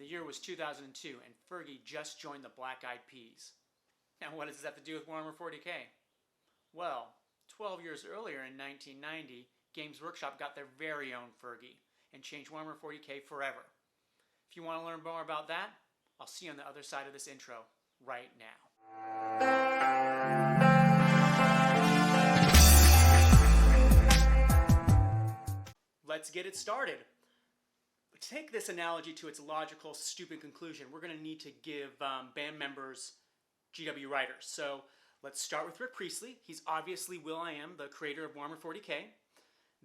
year was 2002, and Fergie just joined the Black Eyed Peas. Now, what does this have to do with Warhammer 40k? Well, 12 years earlier in 1990, Games Workshop got their very own Fergie and changed Warhammer 40k forever. If you want to learn more about that, I'll see you on the other side of this intro right now. Let's get it started. To take this analogy to its logical, stupid conclusion, we're going to need to give band members GW writers. So let's start with Rick Priestley. He's obviously will.i.am, the creator of Warhammer 40k.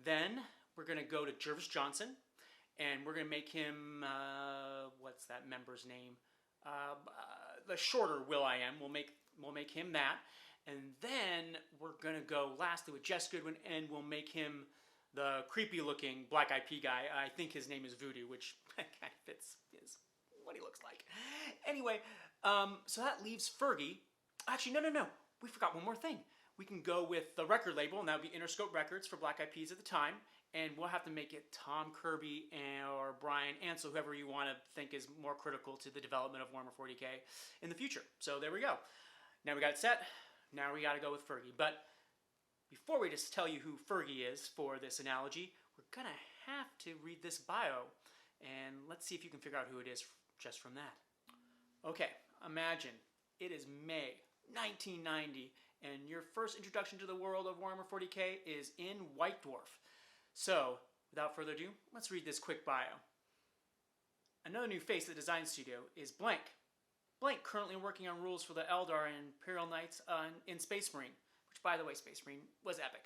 Then we're going to go to Jervis Johnson, and we're going to make him, what's that member's name? The shorter will.i.am. We'll make him that. And then we're going to go lastly with Jess Goodwin, and we'll make him the creepy-looking Black Eyed Pea guy. I think his name is Voodoo, which kind of fits what he looks like. Anyway, so that leaves Fergie. Actually, no. We forgot one more thing. We can go with the record label, and that would be Interscope Records for Black Eyed Peas at the time. And we'll have to make it Tom Kirby or Brian Ansel, whoever you want to think is more critical to the development of Warhammer 40k in the future. So there we go. Now we got it set. Now we got to go with Fergie. But before we just tell you who Fergie is for this analogy, we're going to have to read this bio. And let's see if you can figure out who it is just from that. Okay, imagine it is May 1990, and your first introduction to the world of Warhammer 40k is in White Dwarf. So, without further ado, let's read this quick bio. Another new face of the design studio is Blank. Blank currently working on rules for the Eldar and Imperial Knights in Space Marine, which, by the way, Space Marine was epic.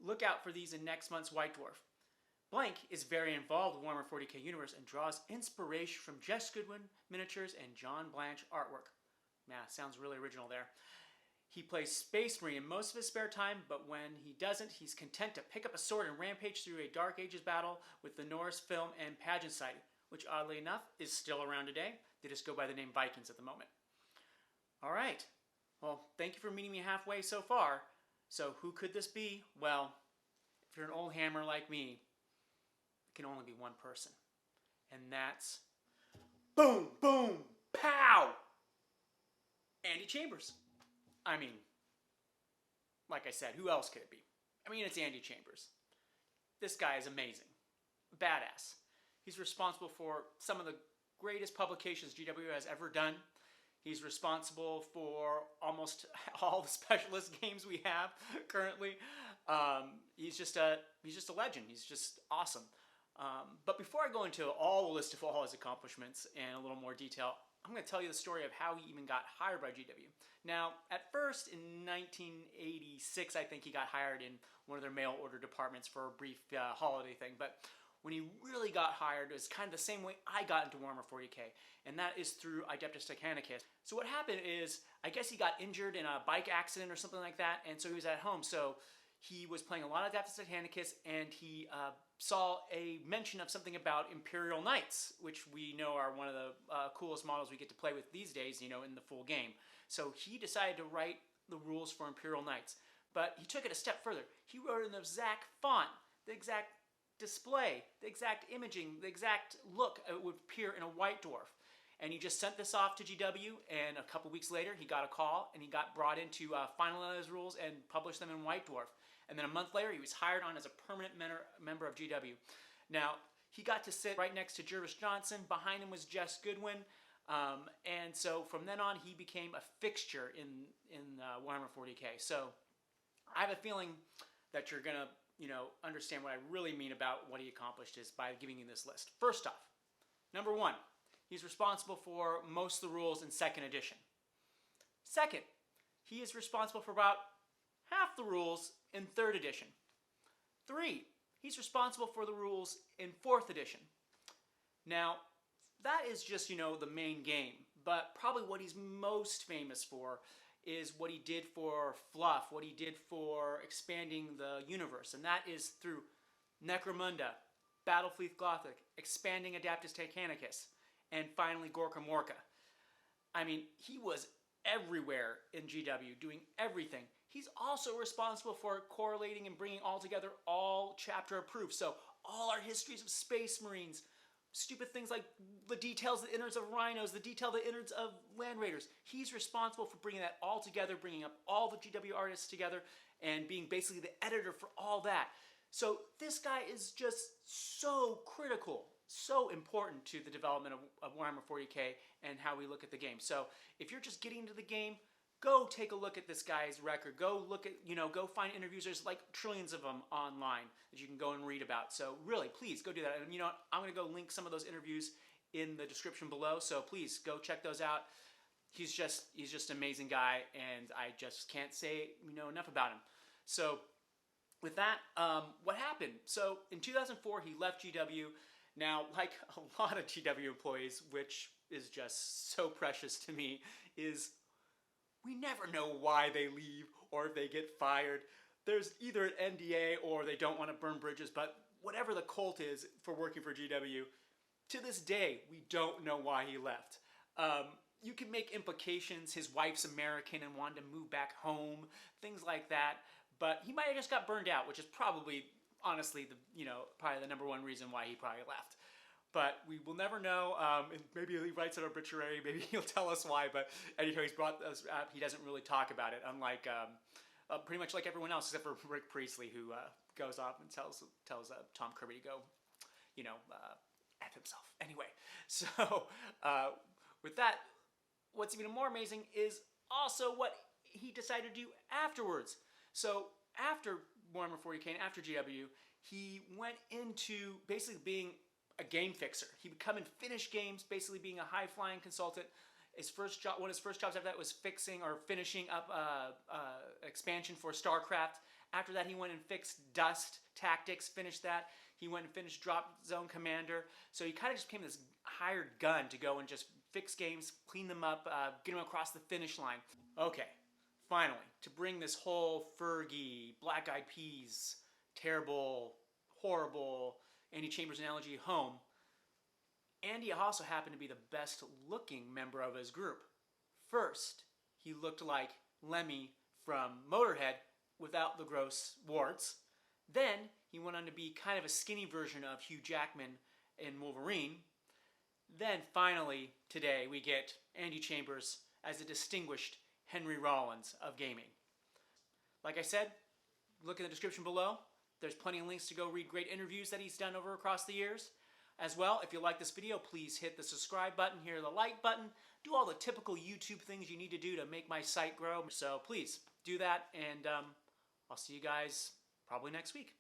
Look out for these in next month's White Dwarf. Blank is very involved with Warhammer 40k universe and draws inspiration from Jess Goodwin miniatures and John Blanche artwork. Yeah, sounds really original there. He plays Space Marine in most of his spare time, but when he doesn't, he's content to pick up a sword and rampage through a Dark Ages battle with the Norse film and pageant society, which oddly enough is still around today. They just go by the name Vikings at the moment. All right. Well, thank you for meeting me halfway so far. So who could this be? Well, if you're an old hammer like me, it can only be one person. And that's boom, boom, pow! Andy Chambers. I mean, like I said, who else could it be? I mean, it's Andy Chambers. This guy is amazing. Badass. He's responsible for some of the greatest publications GW has ever done. He's responsible for almost all the specialist games we have currently. He's just a legend. He's just awesome. But before I go into all the list of all his accomplishments in a little more detail, I'm going to tell you the story of how he even got hired by GW. Now, at first, in 1986, I think he got hired in one of their mail order departments for a brief holiday thing. But when he really got hired, it was kind of the same way I got into Warhammer 40k, and that is through Adeptus Titanicus. So what happened is, I guess he got injured in a bike accident or something like that, and so he was at home. So he was playing a lot of Adeptus Titanicus, and he saw a mention of something about Imperial Knights, which we know are one of the coolest models we get to play with these days, in the full game. So he decided to write the rules for Imperial Knights. But he took it a step further. He wrote in the exact font, the exact display, the exact imaging, the exact look it would appear in a White Dwarf. And he just sent this off to GW, and a couple weeks later he got a call, and he got brought in to finalize rules and publish them in White Dwarf. And then a month later, he was hired on as a permanent member of GW. Now, he got to sit right next to Jervis Johnson. Behind him was Jess Goodwin. And so from then on, he became a fixture in Warhammer 40k. So I have a feeling that you're going to understand what I really mean about what he accomplished is by giving you this list. First off, number one, he's responsible for most of the rules in 2nd edition. Second, he is responsible for about half the rules in 3rd edition. 3, he's responsible for the rules in 4th edition. Now, that is just, the main game, but probably what he's most famous for is what he did for Fluff, what he did for expanding the universe, and that is through Necromunda, Battlefleet Gothic, expanding Adeptus Titanicus, and finally Gorkamorka. I mean, he was everywhere in GW, doing everything. He's also responsible for correlating and bringing all together all chapter approved. So all our histories of Space Marines, stupid things like the details, the innards of rhinos, the detail, the innards of land raiders. He's responsible for bringing that all together, bringing up all the GW artists together, and being basically the editor for all that. So this guy is just so critical, so important to the development of Warhammer 40k and how we look at the game. So if you're just getting into the game, go take a look at this guy's record. Go look at, go find interviews. There's like trillions of them online that you can go and read about. So really, please go do that. And I'm going to go link some of those interviews in the description below. So please go check those out. He's just an amazing guy, and I just can't say enough about him. So with that, what happened? So in 2004, he left GW. Now, like a lot of GW employees, which is just so precious to me, is we never know why they leave or if they get fired. There's either an NDA or they don't want to burn bridges, but whatever the cult is for working for GW, to this day, we don't know why he left. You can make implications. His wife's American and wanted to move back home, things like that. But he might have just got burned out, which is probably, honestly, probably the number one reason why he probably left. But we will never know. And maybe he writes an obituary. Maybe he'll tell us why. But anyhow, he's brought us up. He doesn't really talk about it, unlike pretty much like everyone else, except for Rick Priestley, who goes off and tells Tom Kirby to go, F himself. Anyway, so with that, what's even more amazing is also what he decided to do afterwards. So after Warhammer 40k and after GW, he went into basically being a game fixer. He would come and finish games, basically being a high-flying consultant. One of his first jobs after that was fixing or finishing up expansion for StarCraft. After that, he went and fixed Dust Tactics, finished that. He went and finished Drop Zone Commander. So he kind of just became this hired gun to go and just fix games, clean them up, get them across the finish line. Okay, finally, to bring this whole Fergie, Black Eyed Peas, terrible, horrible Andy Chambers analogy home, Andy also happened to be the best looking member of his group. First, he looked like Lemmy from Motorhead without the gross warts. Then he went on to be kind of a skinny version of Hugh Jackman in Wolverine. Then finally, today, we get Andy Chambers as a distinguished Henry Rollins of gaming. Like I said, look in the description below. There's plenty of links to go read great interviews that he's done over across the years. As well, if you like this video, please hit the subscribe button, hit the like button, do all the typical YouTube things you need to do to make my site grow. So please do that, and I'll see you guys probably next week.